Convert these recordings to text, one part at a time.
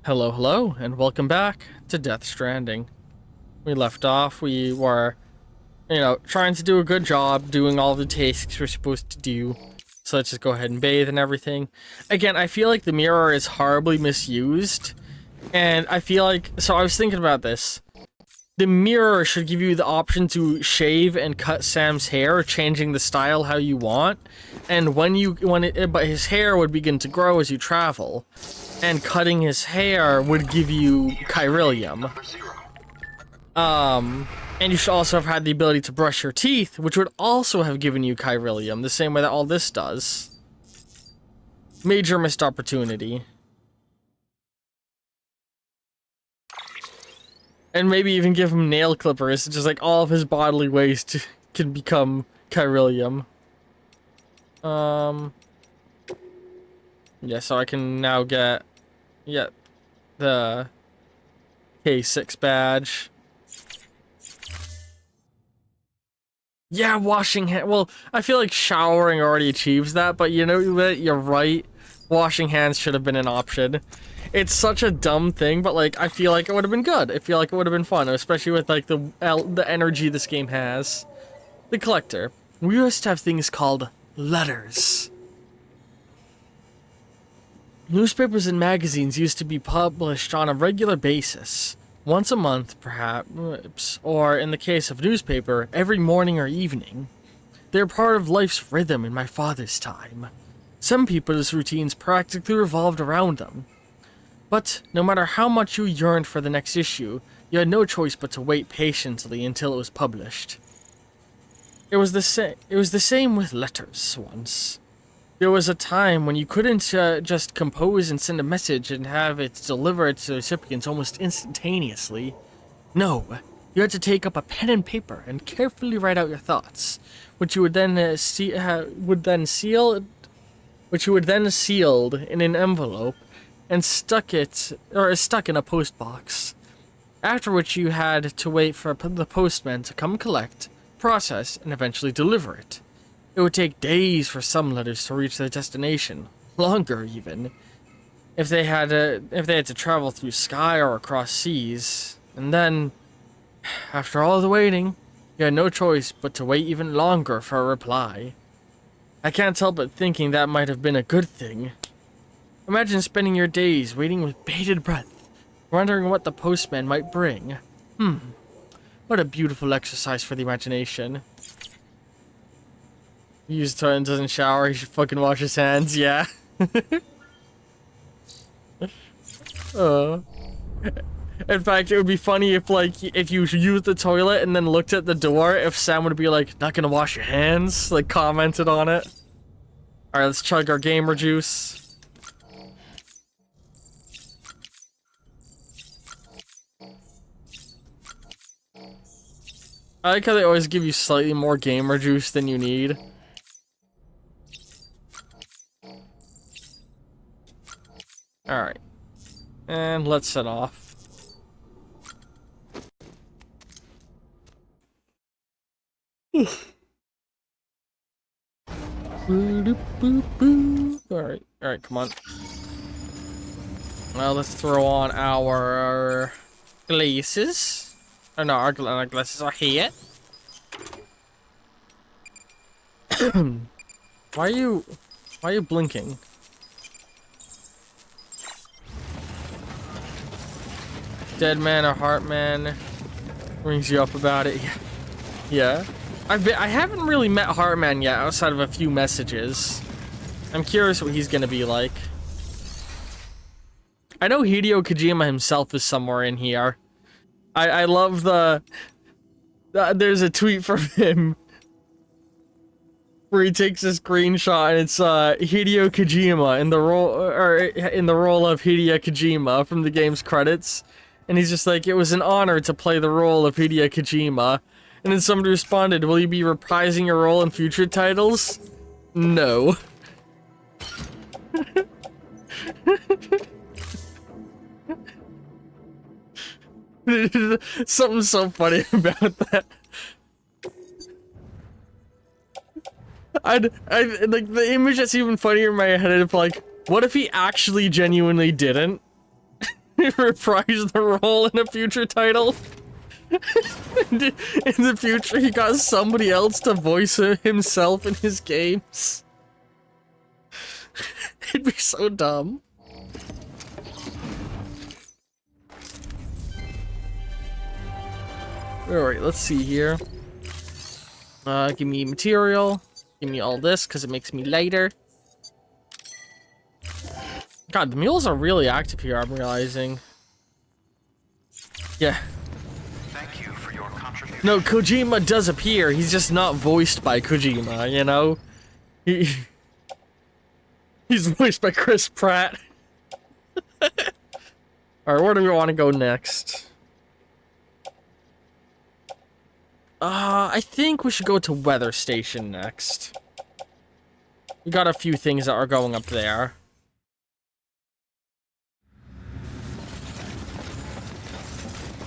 Hello, hello, and welcome back to Death Stranding. We left off, we were, trying to do a good job doing all the tasks we're supposed to do. So let's just go ahead and bathe and everything. Again, I feel like the mirror is horribly misused. And I feel like, so I was thinking about this. The mirror should give you the option to shave and cut Sam's hair, changing the style how you want. And but his hair would begin to grow as you travel. And cutting his hair would give you chiralium. And you should also have had the ability to brush your teeth, which would also have given you chiralium, the same way that all this does. Major missed opportunity. And maybe even give him nail clippers, just like all of his bodily waste can become chiralium. Yeah, so I can now get the K6 badge. Yeah, washing hands. Well, I feel like showering already achieves that, but you know what? You're right. Washing hands should have been an option. It's such a dumb thing, but like I feel like it would have been good. I feel like it would have been fun, especially with like the energy this game has. The collector. We used to have things called letters. Newspapers and magazines used to be published on a regular basis. Once a month, perhaps, or in the case of newspaper, every morning or evening. They're part of life's rhythm in my father's time. Some people's routines practically revolved around them. But no matter how much you yearned for the next issue, you had no choice but to wait patiently until it was published. It was the same with letters once. There was a time when you couldn't just compose and send a message and have it delivered to recipients almost instantaneously. No, you had to take up a pen and paper and carefully write out your thoughts, which you would then sealed in an envelope and stuck in a post box. After which you had to wait for the postman to come collect, process, and eventually deliver it. It would take days for some letters to reach their destination, longer even, if they had to travel through sky or across seas. And then, after all the waiting, you had no choice but to wait even longer for a reply. I can't help but thinking that might have been a good thing. Imagine spending your days waiting with bated breath, wondering what the postman might bring. What a beautiful exercise for the imagination. He uses toilet and doesn't shower, he should fucking wash his hands, yeah. In fact, it would be funny if you used the toilet and then looked at the door, if Sam would be like, not gonna wash your hands, like commented on it. Alright, let's chug our gamer juice. I like how they always give you slightly more gamer juice than you need. Alright. And let's set off. Alright, come on. Well, let's throw on our glasses. Oh no, our glasses are here. Why are you blinking? Dead man or heart man rings you up about it. Yeah. I haven't really met Heartman yet outside of a few messages. I'm curious what he's gonna be like. I know Hideo Kojima himself is somewhere in here. I love there's a tweet from him where he takes a screenshot and it's Hideo Kojima in the role of Hideo Kojima from the game's credits. And he's just like, it was an honor to play the role of Hideo Kojima. And then somebody responded, will you be reprising your role in future titles? No. Something so funny about that. I like the image that's even funnier in my head. If like, what if he actually genuinely didn't? reprise the role in a future title. In the future, he got somebody else to voice himself in his games. It'd be so dumb. Alright, let's see here. Give me material. Give me all this, because it makes me lighter. God, the mules are really active here, I'm realizing. Yeah. Thank you for your contribution. No, Kojima does appear. He's just not voiced by Kojima, you know? He's voiced by Chris Pratt. Alright, where do we want to go next? I think we should go to Weather Station next. We got a few things that are going up there.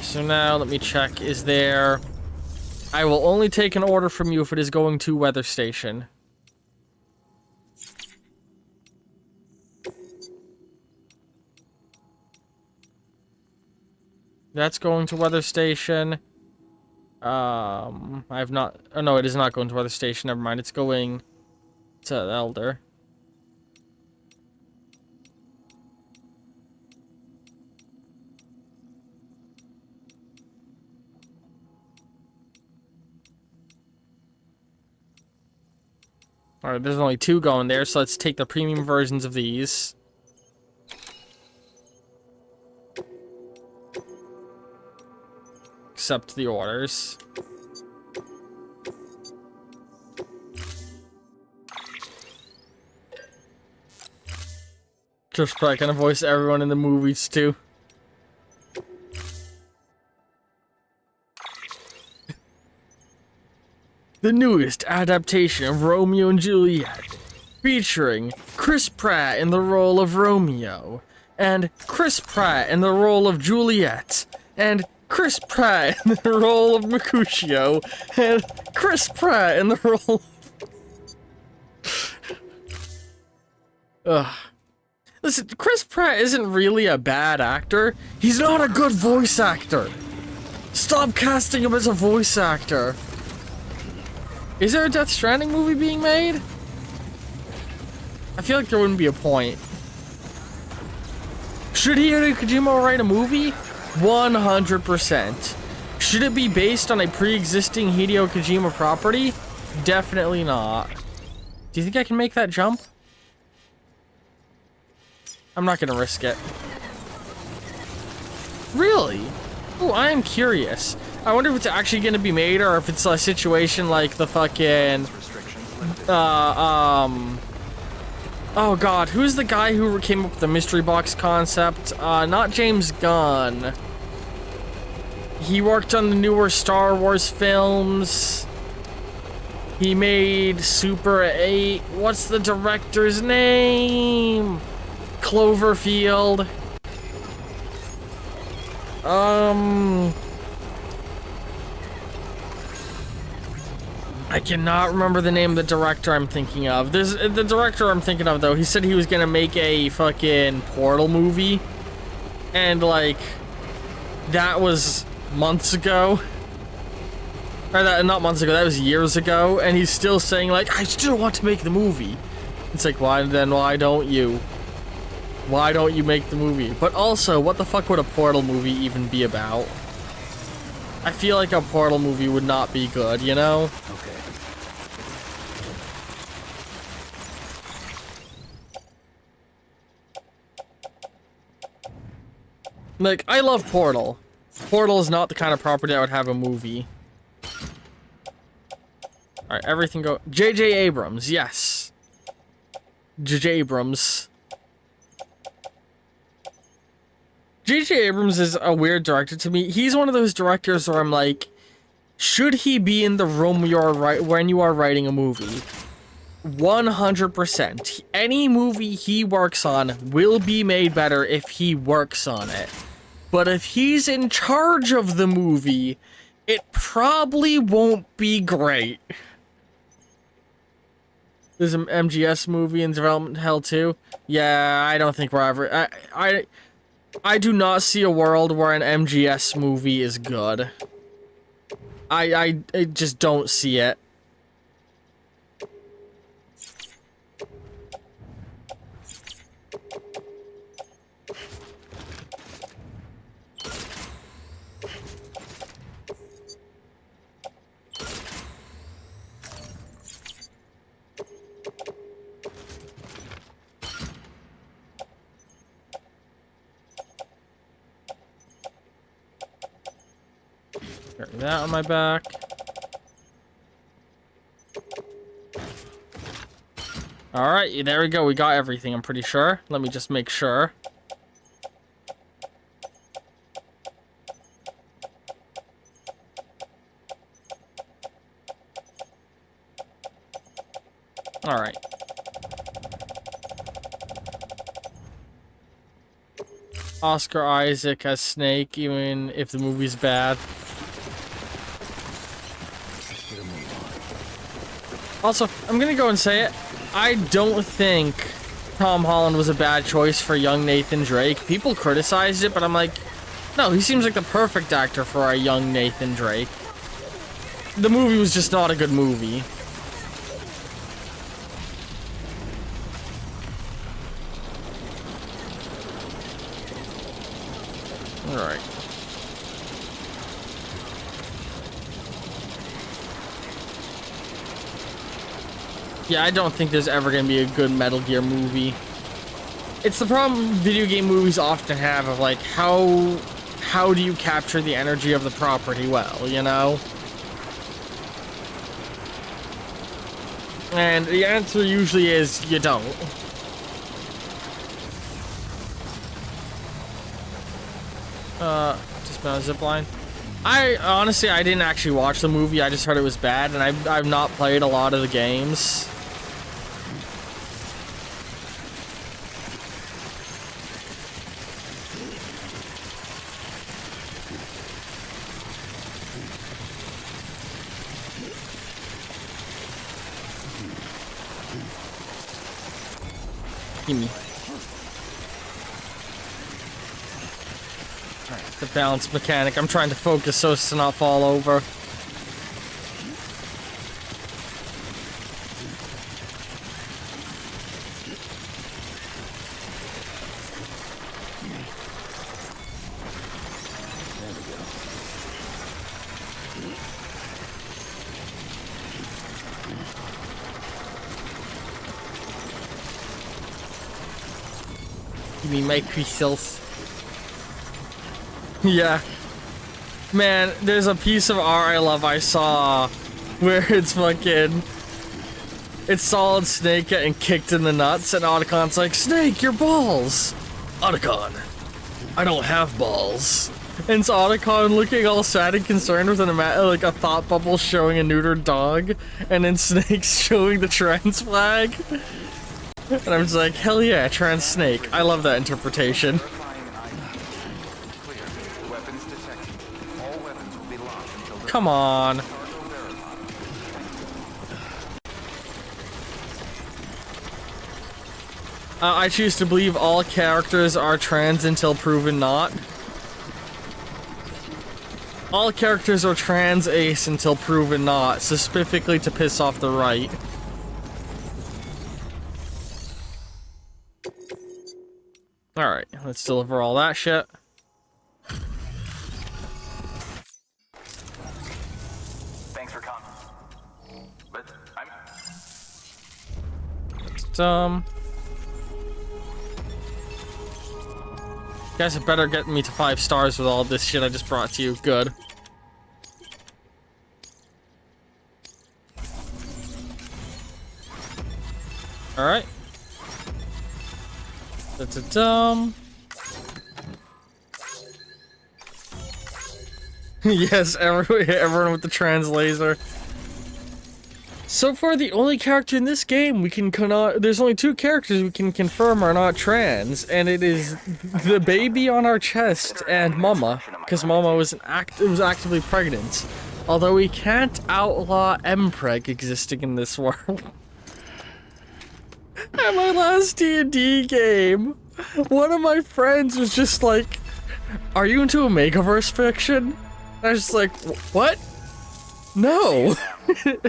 So now, let me check. Is there... I will only take an order from you if it is going to Weather Station. That's going to Weather Station. I have not... Oh, no, it is not going to Weather Station. Never mind. It's going to Elder. Alright, there's only 2 going there, so let's take the premium versions of these. Accept the orders. Just probably gonna voice everyone in the movies too. The newest adaptation of Romeo and Juliet, featuring Chris Pratt in the role of Romeo, and Chris Pratt in the role of Juliet, and Chris Pratt in the role of Mercutio, and Chris Pratt in the role Ugh. Listen, Chris Pratt isn't really a bad actor. He's not a good voice actor. Stop casting him as a voice actor. Is there a Death Stranding movie being made? I feel like there wouldn't be a point. Should Hideo Kojima write a movie? 100%. Should it be based on a pre-existing Hideo Kojima property? Definitely not. Do you think I can make that jump? I'm not gonna risk it. Really? Oh, I am curious. I wonder if it's actually gonna be made or if it's a situation like the fucking... Oh god, who's the guy who came up with the mystery box concept? Not James Gunn. He worked on the newer Star Wars films. He made Super 8. What's the director's name? Cloverfield. I cannot remember the name of the director I'm thinking of. The director I'm thinking of, though, he said he was gonna make a fucking Portal movie. And, like, that was months ago. Or that, not months ago, that was years ago. And he's still saying, like, I still want to make the movie. It's like, why don't you? Why don't you make the movie? But also, what the fuck would a Portal movie even be about? I feel like a Portal movie would not be good, you know? Okay. Like, I love Portal. Portal is not the kind of property that would have a movie. Alright, everything go... J.J. Abrams, yes. J.J. Abrams. J.J. Abrams is a weird director to me. He's one of those directors where I'm like, should he be in the room when you are writing a movie? 100%. Any movie he works on will be made better if he works on it. But if he's in charge of the movie, it probably won't be great. There's an MGS movie in development hell too. Yeah, I don't think we're ever... I do not see a world where an MGS movie is good. I just don't see it. Carry that on my back. Alright, there we go. We got everything, I'm pretty sure. Let me just make sure. Alright. Oscar Isaac as Snake, even if the movie's bad. Also, I'm gonna go and say it. I don't think Tom Holland was a bad choice for young Nathan Drake. People criticized it, but I'm like, no, he seems like the perfect actor for a young Nathan Drake. The movie was just not a good movie. Alright. Yeah, I don't think there's ever gonna be a good Metal Gear movie. It's the problem video game movies often have of like, how do you capture the energy of the property well, you know? And the answer usually is, you don't. Just been on a zipline. Honestly, I didn't actually watch the movie, I just heard it was bad, and I've not played a lot of the games. Gimme. Alright, the balance mechanic. I'm trying to focus so as to not fall over. Give me my crystals. Yeah. Man, there's a piece of art I love I saw where it's fucking... It's Solid Snake getting kicked in the nuts, and Otacon's like, Snake, your balls! Otacon, I don't have balls. And it's Otacon looking all sad and concerned with like a thought bubble showing a neutered dog, and then Snake's showing the trans flag. And I'm just like, hell yeah, trans Snake. I love that interpretation. Come on. I choose to believe all characters are trans until proven not. All characters are trans ace until proven not, specifically to piss off the right. Alright, let's deliver all that shit. Thanks for coming. But I'm... You guys had better get me to 5 stars with all this shit I just brought to you. Good. Alright. Yes, everyone with the trans laser. So far, the only character in this game we can there's only 2 characters we can confirm are not trans, and it is the baby on our chest and Mama, because Mama was actively pregnant. Although we can't outlaw mpreg existing in this world. At my last D&D game, one of my friends was just like, "Are you into Omegaverse fiction?" And I was just like, "What? No."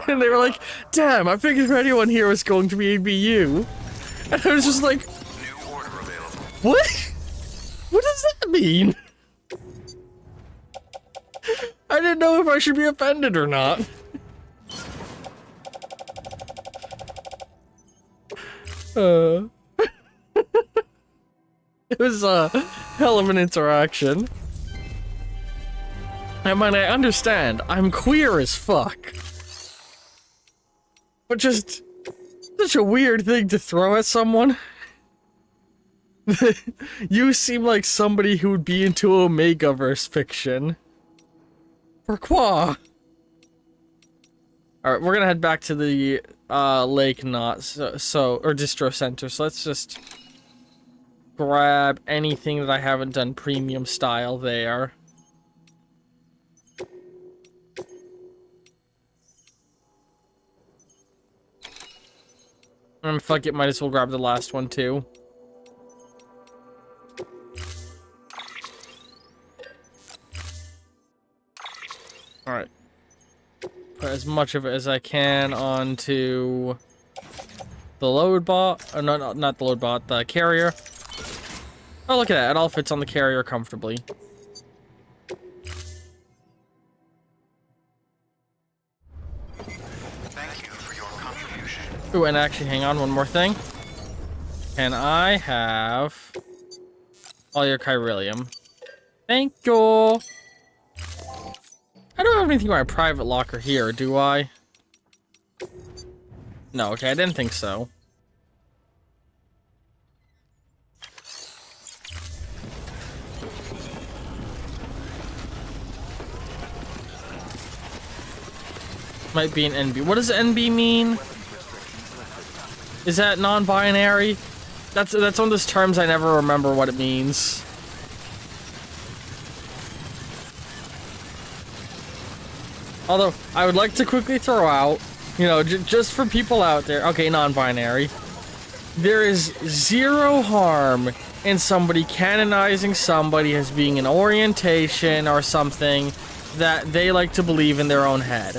And they were like, "Damn, I figured anyone here was going to be you." And I was just like, New order available. "What? What does that mean?" I didn't know if I should be offended or not. It was a hell of an interaction. I mean, I understand, I'm queer as fuck. But just such a weird thing to throw at someone. You seem like somebody who would be into Omegaverse fiction. Pourquoi? Alright, we're gonna head back to the Lake Knot, or Distro Center, so let's just grab anything that I haven't done premium style there. Fuck it, might as well grab the last one too. Alright. Put as much of it as I can onto the load bot. Or not the load bot, the carrier. Oh, look at that. It all fits on the carrier comfortably. Thank you for your contribution. Ooh, and actually, hang on, one more thing. Can I have all your chiralium? Thank you. I don't have anything in my private locker here, do I? No, okay, I didn't think so. Might be an NB. What does NB mean? Is that non-binary? That's one of those terms I never remember what it means. Although, I would like to quickly throw out, you know, just for people out there, okay, non-binary, there is zero harm in somebody canonizing somebody as being an orientation or something that they like to believe in their own head.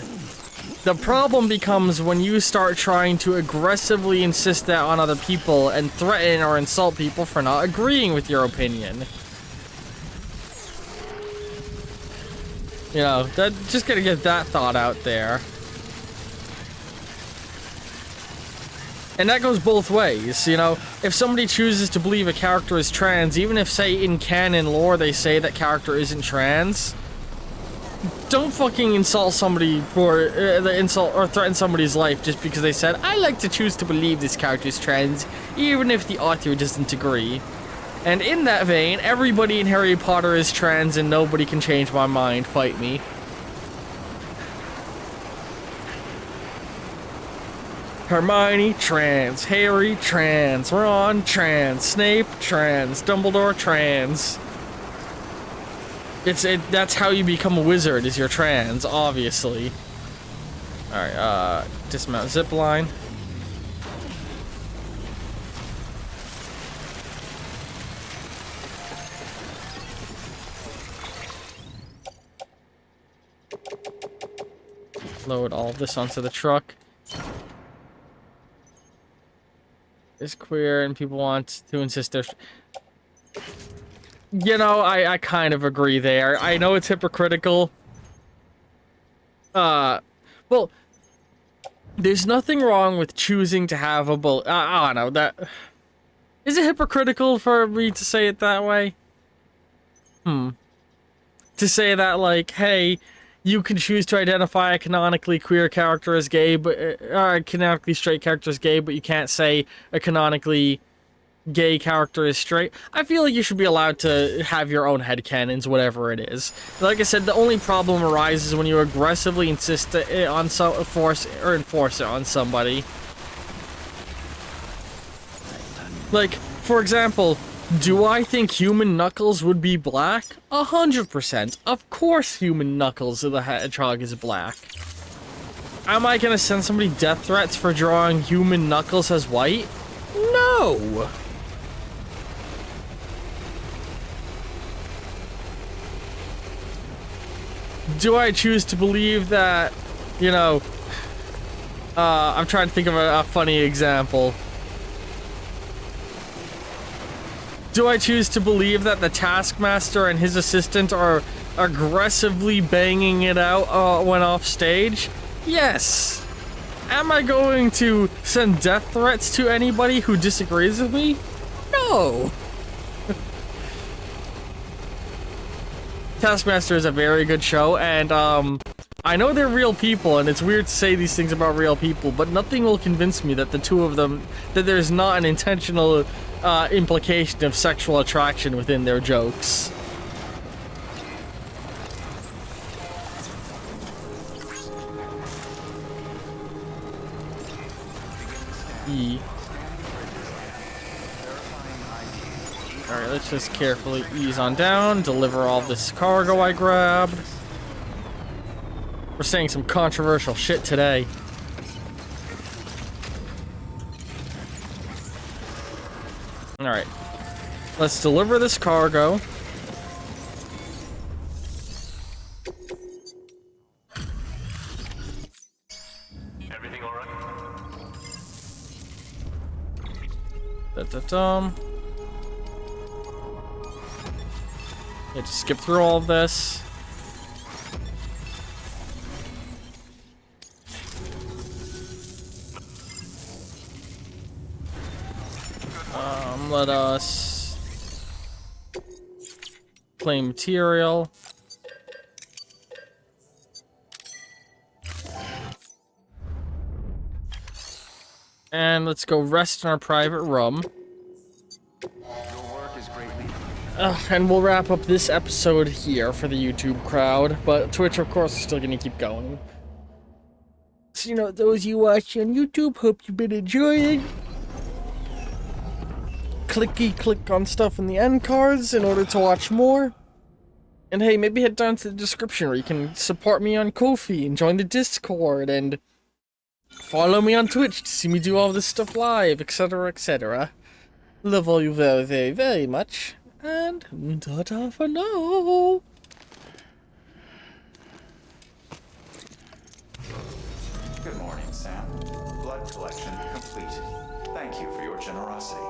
The problem becomes when you start trying to aggressively insist that on other people and threaten or insult people for not agreeing with your opinion. You know, that just gotta get that thought out there. And that goes both ways, you know? If somebody chooses to believe a character is trans, even if, say, in canon lore they say that character isn't trans, don't fucking insult somebody for the insult or threaten somebody's life just because they said, I like to choose to believe this character is trans, even if the author doesn't agree. And in that vein, everybody in Harry Potter is trans and nobody can change my mind. Fight me. Hermione, trans. Harry, trans. Ron, trans. Snape, trans. Dumbledore, trans. That's how you become a wizard, is you're trans, obviously. Alright, dismount zipline. Load all of this onto the truck. Is queer and people want to insist there's... You know, I kind of agree there. I know it's hypocritical. Well, there's nothing wrong with choosing to have a I don't know, that... Is it hypocritical for me to say it that way? To say that, like, hey, you can choose to identify a canonically queer character as gay, but or a canonically straight character as gay, but you can't say a canonically gay character is straight. I feel like you should be allowed to have your own headcanons, whatever it is. Like I said, the only problem arises when you aggressively insist on enforce it on somebody. Like, for example, do I think human Knuckles would be black? 100%. Of course human Knuckles of the Hedgehog is black. Am I gonna send somebody death threats for drawing human Knuckles as white? No! Do I choose to believe that, you know, I'm trying to think of a funny example. Do I choose to believe that the Taskmaster and his assistant are aggressively banging it out when off stage? Yes. Am I going to send death threats to anybody who disagrees with me? No. Taskmaster is a very good show, and I know they're real people, and it's weird to say these things about real people, but nothing will convince me that the two of them, that there's not an intentional implication of sexual attraction within their jokes. E. Alright, let's just carefully ease on down, deliver all this cargo I grabbed. We're saying some controversial shit today. Alright. Let's deliver this cargo. Everything all right? Da-da-dum. Yeah, just skip through all of this. Let us claim material. And let's go rest in our private room. Your work is greatly. And we'll wrap up this episode here for the YouTube crowd, but Twitch, of course, is still gonna keep going. So, you know, those you watch on YouTube, hope you've been enjoying. Click on stuff in the end cards in order to watch more. And hey, maybe head down to the description where you can support me on Ko-fi and join the Discord and follow me on Twitch to see me do all this stuff live, etc, etc. Love all you very, very, very much. And ta-ta for now. Good morning, Sam. Blood collection complete. Thank you for your generosity.